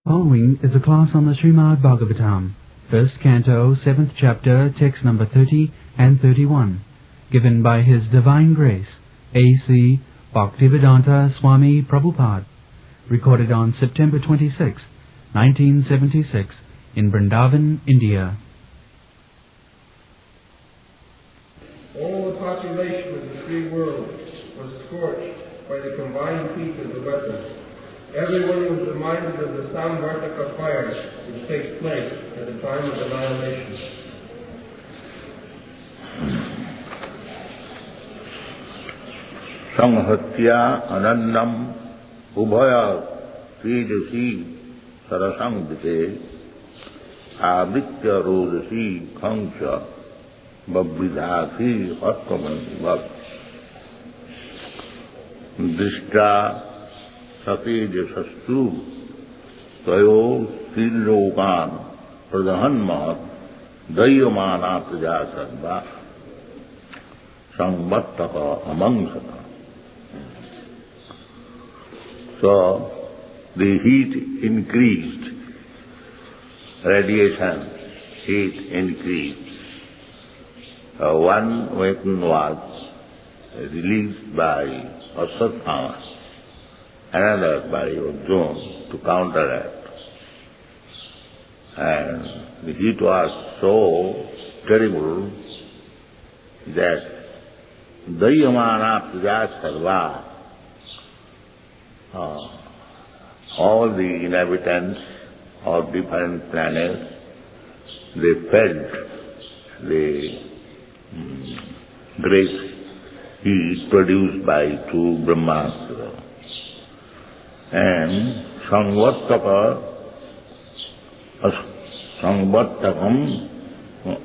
Following is a class on the Srimad Bhagavatam, first canto, 7th chapter, text number 30 and 31, given by His Divine Grace, A.C. Bhaktivedanta Swami Prabhupada, recorded on September 26, 1976, in Vrindaban, India. All the population of the three worlds was scorched by the combined heat of the weapons. Everyone was reminded of the samvartaka fire which takes place at the time of annihilation. Samhatya anannam ubhaya tejasi sarasangvite avritya rodasi khangsha babvidhasi atmaman drishta satejasastu tayo sillokan pradhanmat dayamana prajasadva samvartaka amangsata. So the heat increased, radiation heat increased. One weapon was released by Aswatthama, another by Arjuna to counteract. And the heat was so terrible that Dayamana Praja Sarva, all the inhabitants of different planets, they felt the great heat produced by two brahmastras. And samvartakam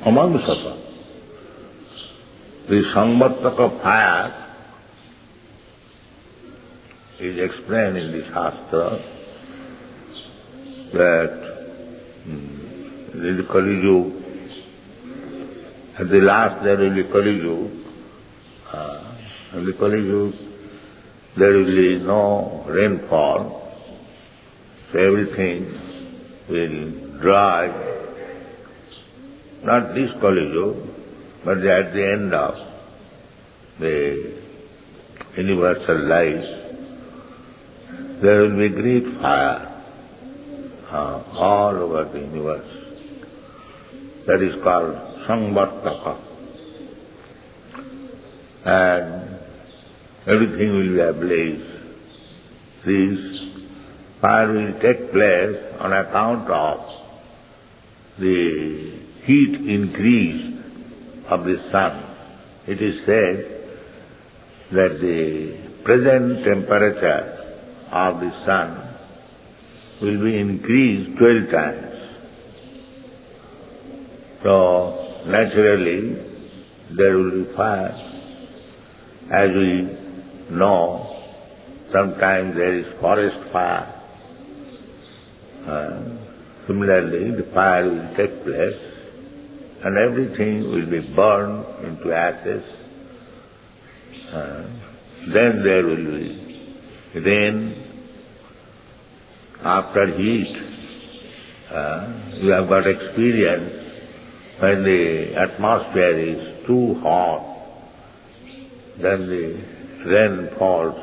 amangsata. The samvartaka fire is explained in the Shastra that in the Kali Yuga, at the last there will be Kali Yuga. In the Kali Yuga there will be no rainfall, so everything will dry. Not this Kali Yuga, but at the end of the universal life, there will be great fire all over the universe. That is called samvartaka. And everything will be ablaze. This fire will take place on account of the heat increase of the sun. It is said that the present temperature of the sun will be increased 12 times. So naturally there will be fire. As we know, sometimes there is forest fire. Similarly, the fire will take place and everything will be burned into ashes. Then there will be rain. After heat, you have got experience when the atmosphere is too hot, then the rain falls.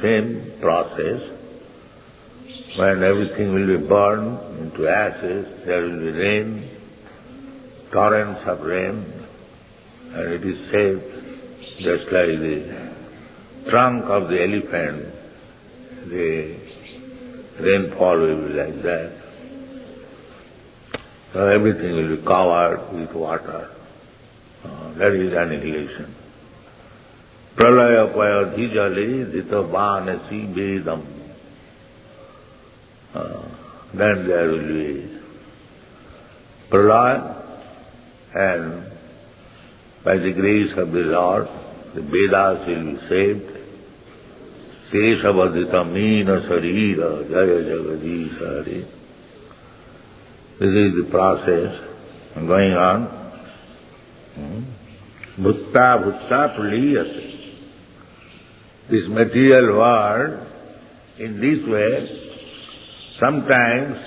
Same process. When everything will be burned into ashes, there will be rain, torrents of rain, and it is said, just like the trunk of the elephant, the rainfall will be like that. So everything will be covered with water. That is annihilation. Pralaya payadhijali dhitavanasi vedam. Then there will be pralaya, and by the grace of the Lord, the Vedas will be saved. Keshavadhita meena sarira jaya jagadisha Hari. This is the process going on. Bhutta bhutta praliyate. This material world, in this way, sometimes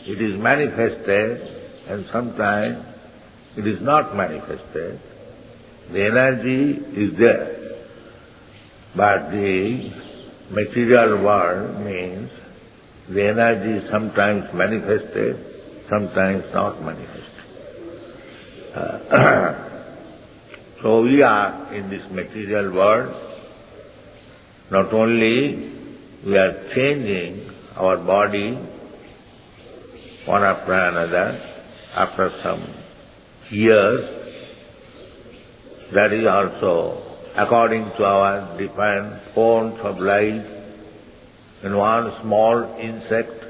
it is manifested and sometimes it is not manifested. The energy is there. But the material world means the energy is sometimes manifested, sometimes not manifested. So we are in this material world. Not only we are changing our body one after another after some years, that is also according to our different forms of life. In one small insect,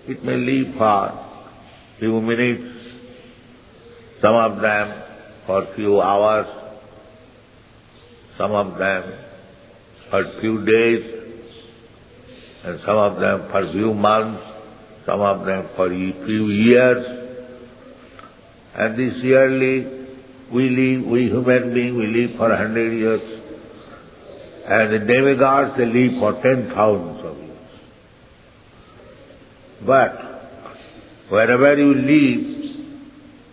it may live for few minutes, some of them for few hours, some of them for few days, and some of them for few months, some of them for few years. And this yearly we human beings, we live for 100 years. And the demigods, they live for 10,000 of years. But wherever you live,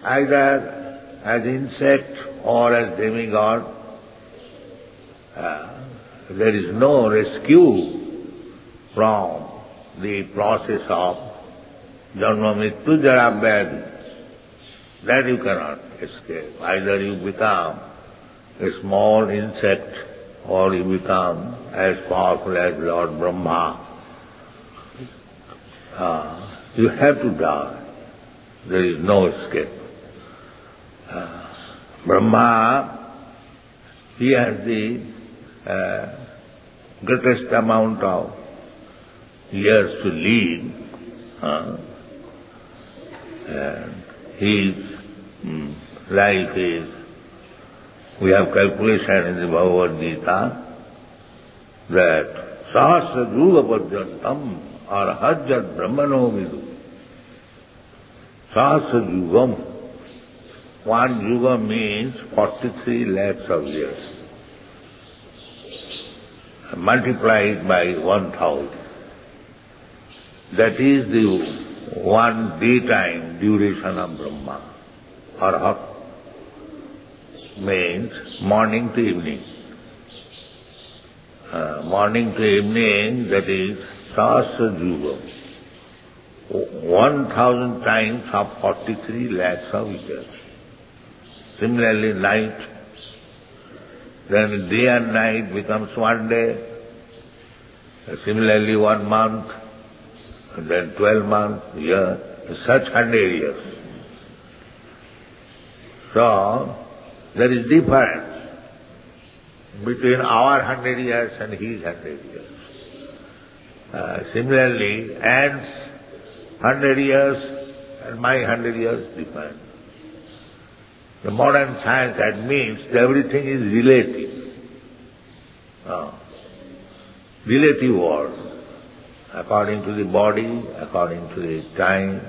either as insect or as demigod, there is no rescue from the process of janma mrityu jara vyadhi. That you cannot escape. Either you become a small insect or you become as powerful as Lord Brahma. You have to die. There is no escape. Brahma, he has the greatest amount of years to live. And his life is, we have calculation in the Bhagavad Gita that sahasra yuga paryantam arahajat brahmano vidu. Sahasra yugam, one yuga means 43 lakhs of years. Multiplied by 1,000. That is the one daytime duration of Brahma. Arhat means morning to evening. Morning to evening, that is sahasra yuga. 1,000 times of 43 lakhs of years. Similarly, night, then day and night becomes one day. Similarly, 1 month, and then 12 months, year, such 100 years. So, there is difference between our 100 years and his 100 years. Similarly, ants 100 years and my 100 years different. The modern science admits that everything is relative. Relative world, according to the body, according to the time,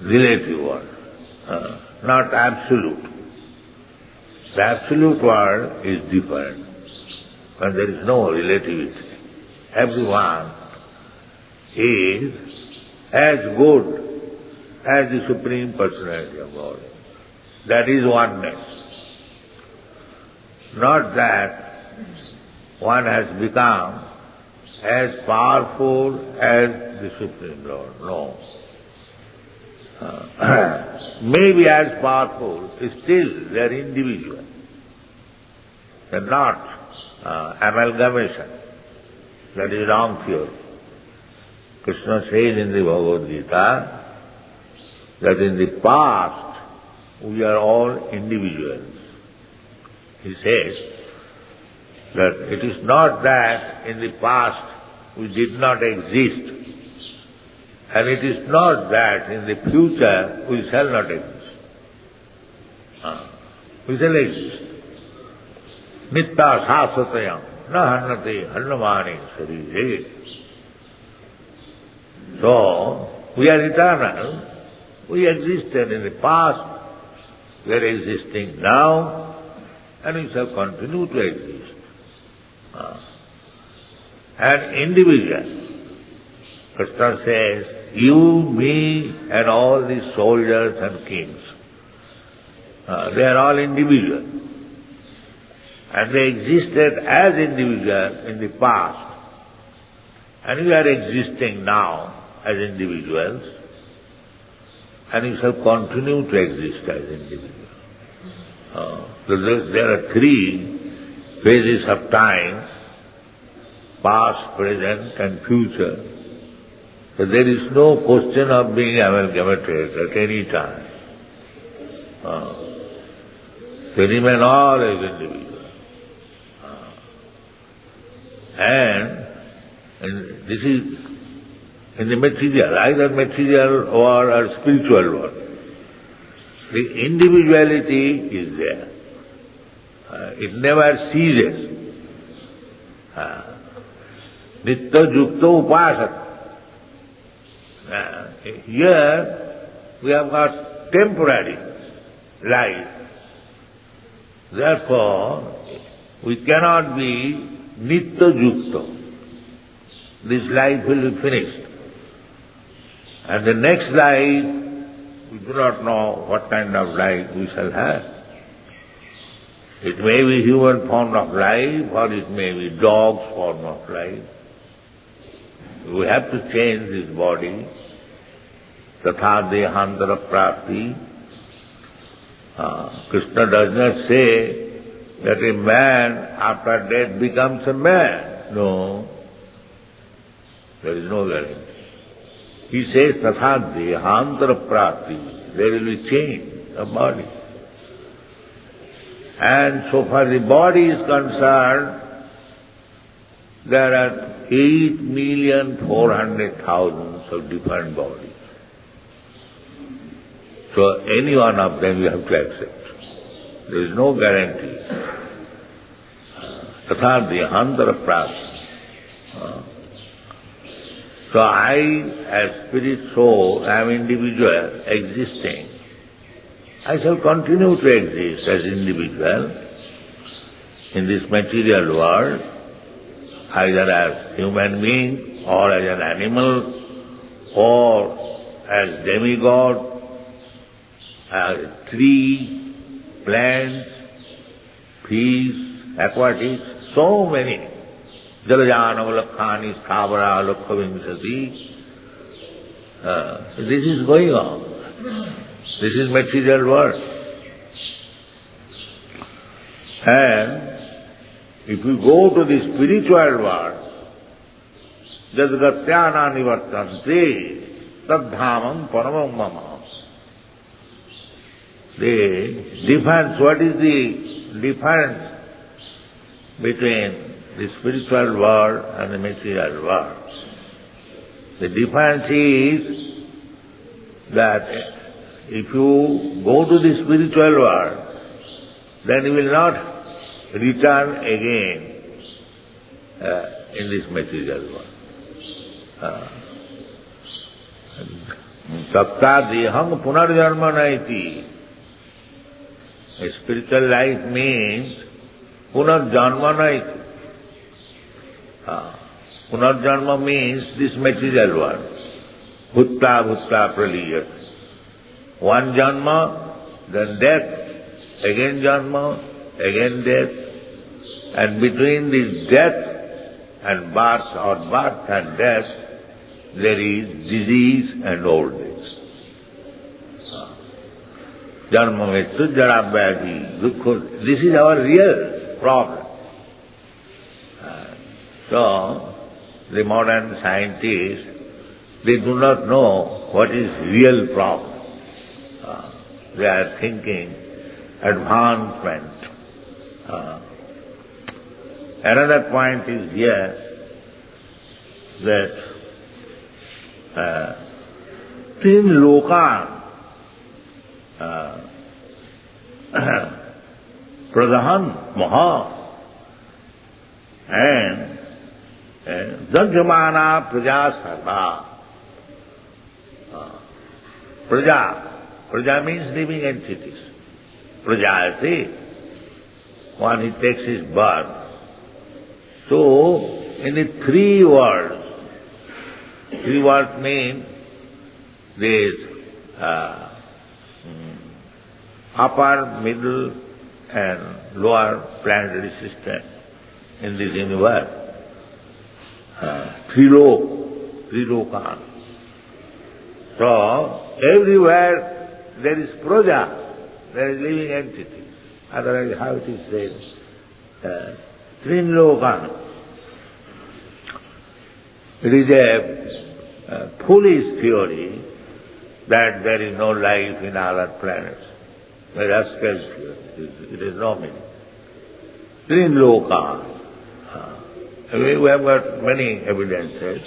relative world, not absolute. The absolute world is different, but there is no relativity. Everyone is as good as the Supreme Personality of God. That is oneness. Not that one has become as powerful as the Supreme Lord. No. Maybe as powerful, still they are individual. They are not amalgamation. That is wrong theory. Krishna says in the Bhagavad Gita that in the past we are all individuals. He says that it is not that in the past we did not exist, and it is not that in the future we shall not exist. We shall exist. Nitta sasatayam na hannate hannamani sarire. So, we are eternal. We existed in the past, we are existing now, and we shall continue to exist. And individual, Krishna says, you, me, and all these soldiers and kings, they are all individual. And they existed as individuals in the past. And we are existing now as individuals. And we shall continue to exist as individuals. So there are three phases of time: past, present, and future. So there is no question of being amalgamated at any time. They remain all as individuals. And this is in the material, either material or spiritual world. The individuality is there. It never ceases. Nitya yukta upasat. Here we have got temporary life. Therefore, we cannot be nitya yukta. This life will be finished. And the next life, we do not know what kind of life we shall have. It may be human form of life, or it may be dog's form of life. We have to change this body. Tatha dehantara prapti. Krishna does not say that a man after death becomes a man. No. There is no guarantee. He says, Tatha dehantara prapti. There will be change of body. And so far the body is concerned, there are 8,400,000 of different bodies. So any one of them you have to accept. There is no guarantee. Tatha dehantara prapti. So I, as spirit soul, am individual, existing. I shall continue to exist as individual in this material world, either as human being, or as an animal, or as demigod, tree, plants, fish, aquatics, so many. Jalajana lakhani sthavara lakha vimsati. This is going on. This is material world. And if you go to the spiritual world, jadgatyana nivartante tadhamam paramam mama. The difference, what is the difference between the spiritual world and the material world? The difference is that if you go to the spiritual world, then you will not return again in this material world. Sapta deham punarjanma naiti. A spiritual life means punarjanma naiti. Punarjanma means this material world. Bhutta bhutta praliyat. One janma, then death, again janma, again death, and between this death and birth, or birth and death, there is disease and old age. Janma mrityu jara vyadhi dukkha. This is our real problem. So, the modern scientists, they do not know what is real problem. They are thinking advancement. Another point is here that tin lokan pradahan maha and Janjamana praja sarva. Praja means living entities. Prajayate, one who takes his birth. So, in the three worlds, Three words mean this upper, middle and lower planetary system in this universe. Triloka. So, everywhere there is praja, there is living entity. Otherwise, how it is said? Trinloka. It is a foolish theory that there is no life in other planets. A rascal theory. It is no meaning. Trinloka. We have got many evidences.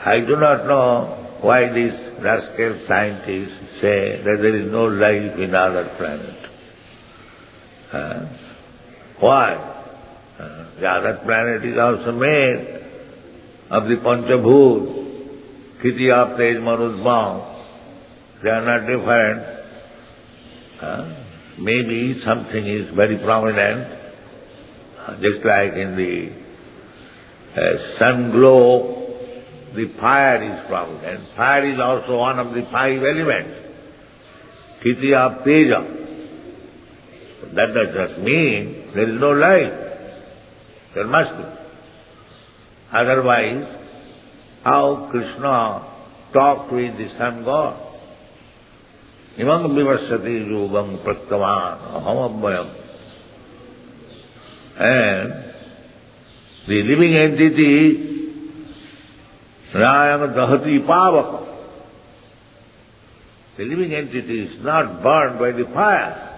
I do not know why these rascal scientists say that there is no life in other planets. Why? The other planet is also made of the Panchabhut, Khiti, Aptej, Marudbam. They are not different. Maybe something is very prominent, just like in the sun glow, the fire is prominent. Fire is also one of the five elements. Khiti, Apteja. That does not mean there is no life. There must be. Otherwise, how Krishna talked with the sun god? Imam vivasati yugam praktavan aham abhayam. And the living entity, rayam dahati pavaka. The living entity is not burned by the fire.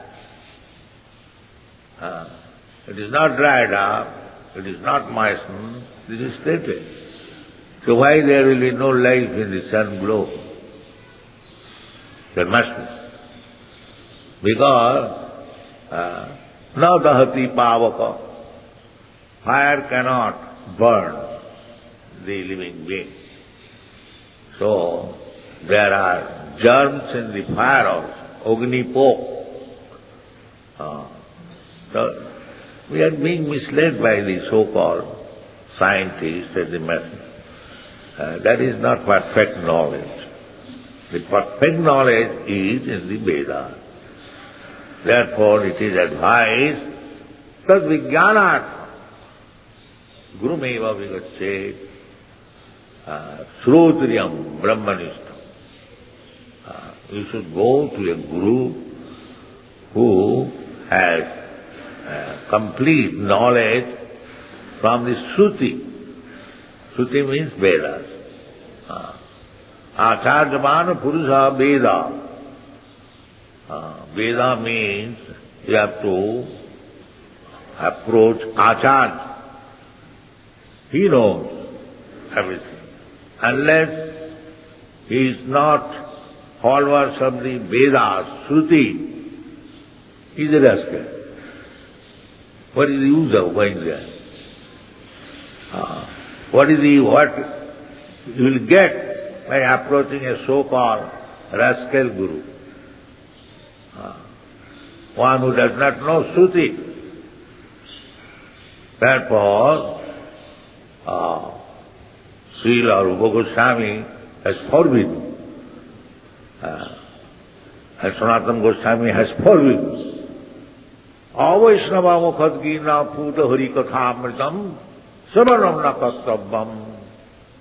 It is not dried up, it is not moistened, this is stated. So why there will be no life in the sun glow? There must be. Because na dahati pavaka, fire cannot burn the living being. So there are germs in the fire also, Agnipo. So we are being misled by the so-called scientists and the method. That is not perfect knowledge. The perfect knowledge is in the Veda. Therefore it is advised that vijnanat gurumeva vigatse srotriyam brahmanishtam. You should go to a guru who has complete knowledge from the Shruti. Shruti means Vedas. Acharjamana Purusha Veda. Veda means you have to approach Acharya. He knows everything. Unless he is not followers of the Vedas, Shruti, he is a rascal. What is the use of going there? What you will get by approaching a so-called rascal guru? One who does not know Shruti. Therefore, Srila Rupa Goswami has forbidden, and Sanatana Goswami has forbidden. Avaishnava mukhadgina puta hari kathamritam sravanam na kastavam.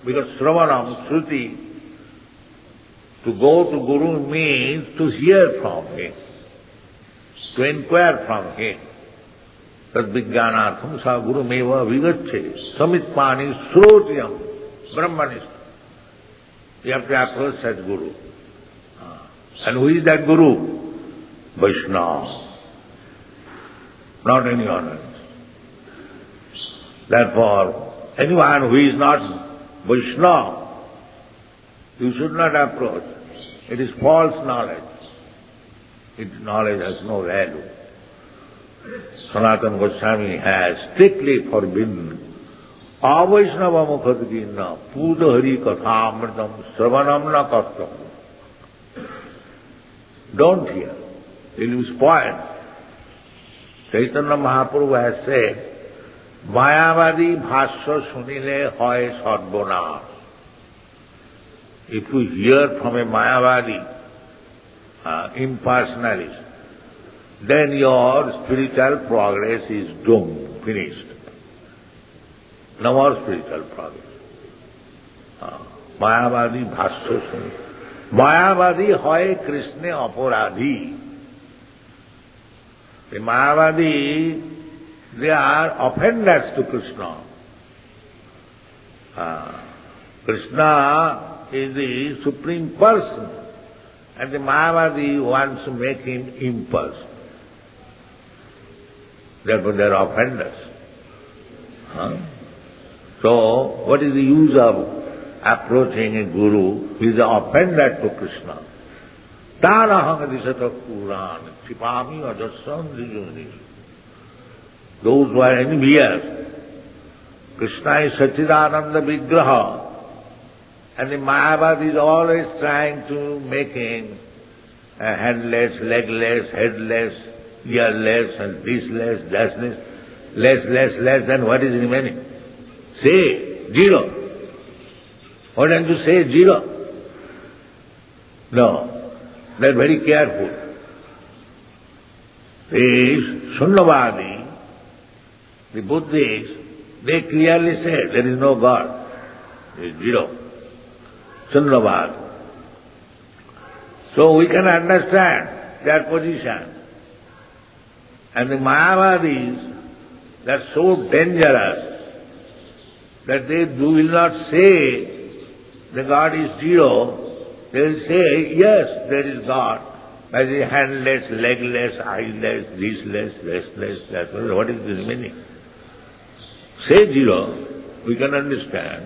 Because sravanam, Shruti, to go to Guru means to hear from him, to inquire from him. Tad vijnanatham sa guru meva vigatse samitpani srotyam brahmanishtam. You have to approach such Guru. And who is that Guru? Vaishnava. Not anyone else. Therefore, anyone who is not Vaishnava, you should not approach. It is false knowledge. Its knowledge has no value. Sanatana Goswami has strictly forbidden Avaishnava mukhadgina puja hari kathamritam sravanam na kastam. Don't hear. It will be spoiled. Chaitanya Mahaprabhu has said, Mayavadi bhashya sunile hoy sarvanash. if you hear from a Mayavadi, impersonalist, then your spiritual progress is doomed, finished. No more spiritual progress. Mayavadi bhashya sun. Mayavadi hoy Krishna aparadhi. The Mayavadi, they are offenders to Krishna. Krishna is the Supreme Person, and the Mayavadi wants to make him impersonal. Therefore they are offenders. So, what is the use of approaching a guru who is an offender to Krishna? Tanahang disata Puran, Chipami Ajasan Dijuni. Those who are envious, Krishna is Sachidananda Vigraha, and the Mayavadi is always trying to make him handless, legless, headless, earless, and thisless, less, then what is remaining? Say zero. Why don't you say zero? No, they're very careful. The Shunyavadi, the Buddhists, they clearly say there is no God. There is zero. Shunyavadi. So we can understand their position. And the Mayavadis, they are so dangerous that they will not say the God is zero. They will say, yes, there is God. As a handless, legless, eyeless, thisless, restless. What is the meaning? Say zero, we can understand.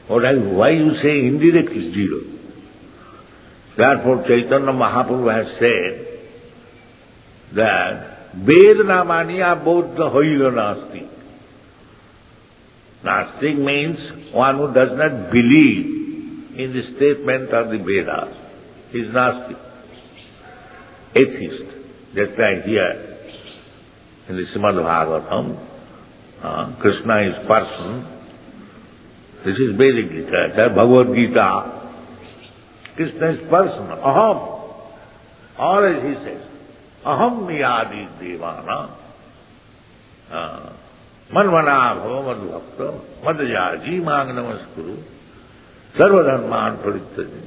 Why you say indirectly zero? Therefore Chaitanya Mahaprabhu has said that Vedana mania bodha hoila nasti. Nastic means one who does not believe in the statement of the Vedas. He is Nastic, atheist. That's why here in the Srimad Bhagavatam, Krishna is person. This is Vedic literature, Bhagavad Gita. Krishna is person, aham. Always he says, aham niyadi devana. Manvana bhava madhvakta madhyaji mang namaskuru sarvadharman parityaji.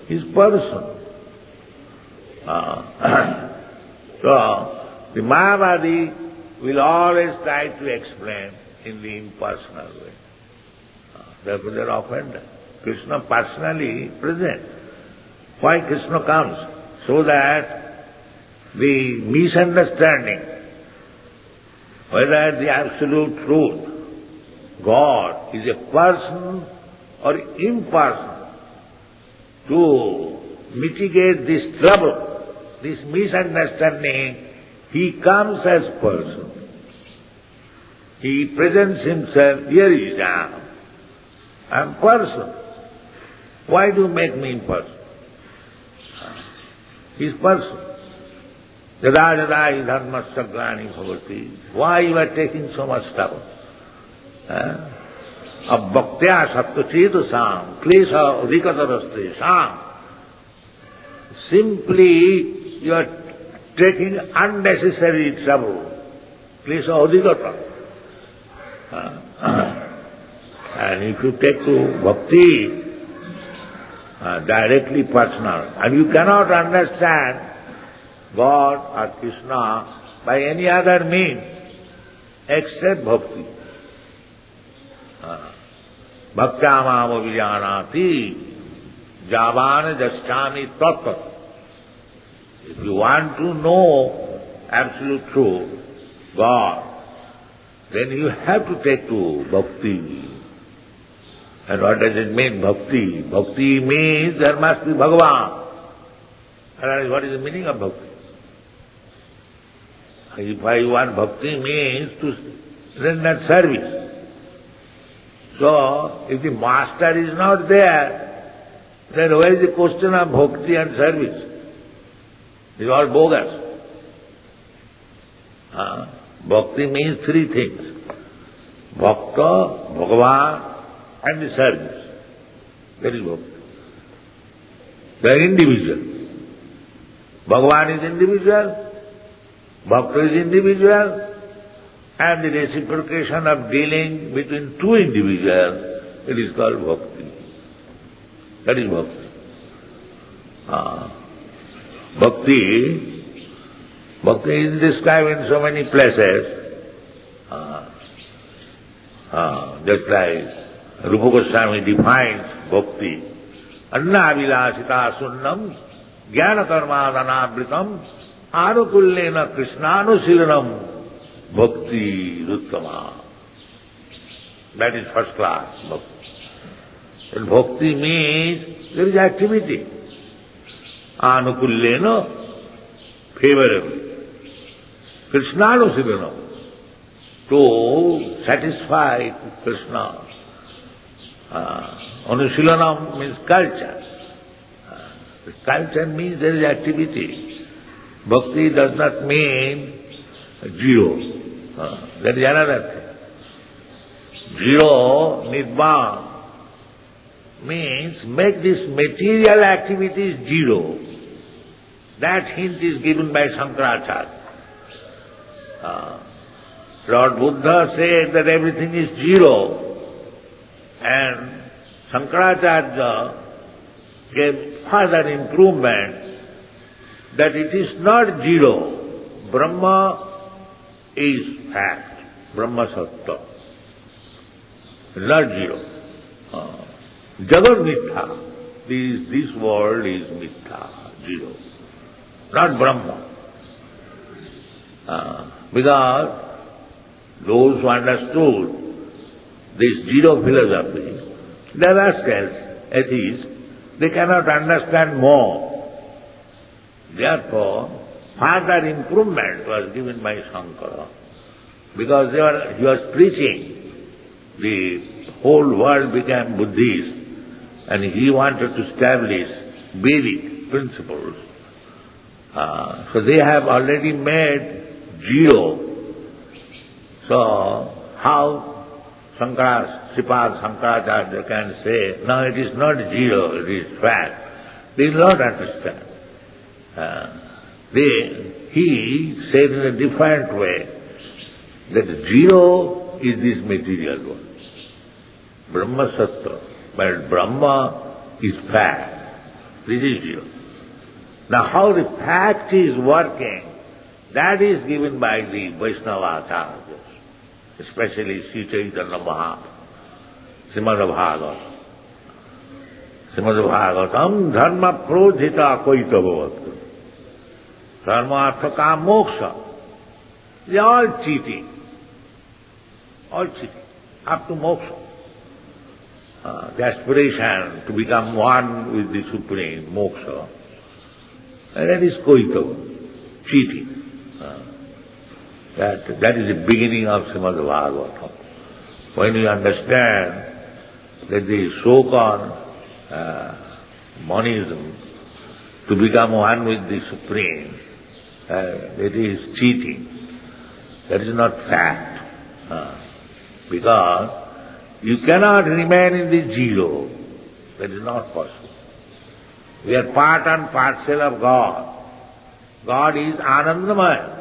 He is person. So, the Mayavadi will always try to explain in the impersonal way. Therefore they are offended. Krishna personally present. Why Krishna comes? So that the misunderstanding, whether the absolute truth, God is a person or impersonal, to mitigate this trouble, this misunderstanding, he comes as person. He presents himself, here is I am person. Why do you make me impersonal? He is person. Yada yada hi dharmasya glani bhavati. Why you are taking so much trouble? Abhaktya sattva sam, klesha udikataraste sam. Simply you are taking unnecessary trouble. Klesha udikata. And if you take to bhakti, directly personal, and you cannot understand God or Krishna by any other means except bhakti. Bhaktyamam vijanati javana jaschami tattva. If you want to know absolute truth, God, then you have to take to bhakti. And what does it mean, bhakti? Bhakti means there must be Bhagavan. Otherwise, what is the meaning of bhakti? If I want bhakti means to render service. So, if the master is not there, then where is the question of bhakti and service? It is all bogus. Bhakti means three things. Bhakta, Bhagavan, and the service. That is bhakti. They are individual. Bhagavan is individual, Bhakta is individual, and the reciprocation of dealing between two individuals, it is called bhakti. That is bhakti. Bhakti is described in so many places. Just like Rupa Goswami defines bhakti. Annavilasita sunnam jnana karmadanabritam anukullena krishnanushilanam bhakti ruttama. That is first class bhakti. And bhakti means there is activity. Anukullena, favorable. Krishnanushilanam, to satisfy Krishna. Anushilanam means culture. Culture means there is activity. Bhakti does not mean zero. That is another thing. Zero, nirvana, means make this material activities zero. That hint is given by Shankaracharya. Lord Buddha said that everything is zero, and Shankaracharya gave further improvement that it is not zero. Brahma is fact, Brahma Sattva. Not zero. Jagat Mithya. This world is Mithya, zero. Not Brahma. Because those who understood this zero philosophy, they are rascals, atheists, they cannot understand more. Therefore, further improvement was given by Shankara, because he was preaching, the whole world became Buddhist, and he wanted to establish Vedic principles. So they have already made zero. So how Sripad Shankaracharya can say, no, it is not zero, it is fact. They will not understand. He said in a different way that zero is this material world. Brahma Sattva, but Brahma is fact. This is zero. Now how the fact is working, that is given by the Vaishnava acharyas, especially Sri Chaitanya Mahaprabhu, Srimad Bhagavatam. Srimad Bhagavatam, dharma prodhita koita bhavat. Dharma artha kam moksha. They are all cheating. All cheating. Up to moksha. The aspiration to become one with the Supreme, moksha. And that is koita, cheating. That is the beginning of Srimad Bhagavatam. When you understand that the so-called monism, to become one with the Supreme, it is cheating. That is not fact. Because you cannot remain in the zero. That is not possible. We are part and parcel of God. God is Anandamaya.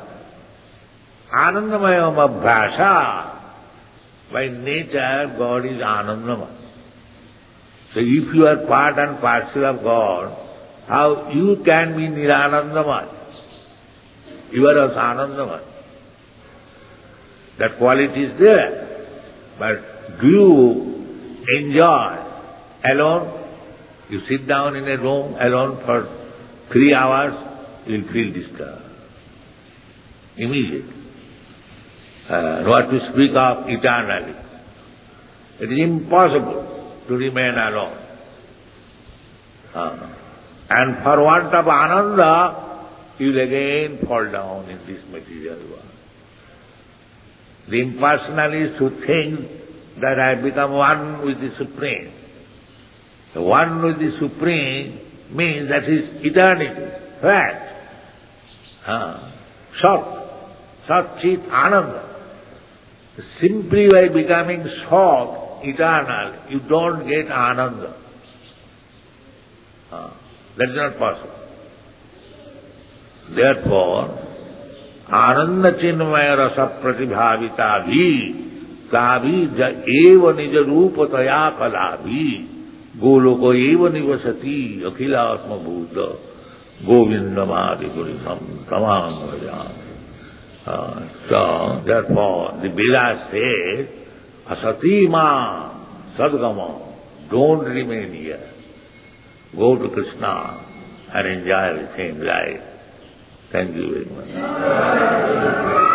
Anandamayam abhyasa. By nature, God is Anandamaya. So if you are part and parcel of God, how you can be Niranandamaya? You are also Anandamaya. That quality is there. But do you enjoy alone? You sit down in a room alone for 3 hours, you will feel disturbed. Immediately. What to speak of eternally. It is impossible to remain alone. And for want of ananda, you will again fall down in this material world. The impersonalist who thinks that I become one with the Supreme. The one with the Supreme means that is eternity, fact. Sat, Chit, Ananda. Simply by becoming Sat, eternal, you don't get Ananda. That is not possible. Therefore, Ananda Chinmaya Rasa Pratibhavita Bhi Tabi Eva Nija Rupataya Kalabhi Goloko Eva Nivasati Akhila Atma Bhuta Govindamadi Purisam Tamam Vajan. So, therefore, the Vedas says, Asatima Sadgama, don't remain here. Go to Krishna and enjoy with him life. Thank you very much.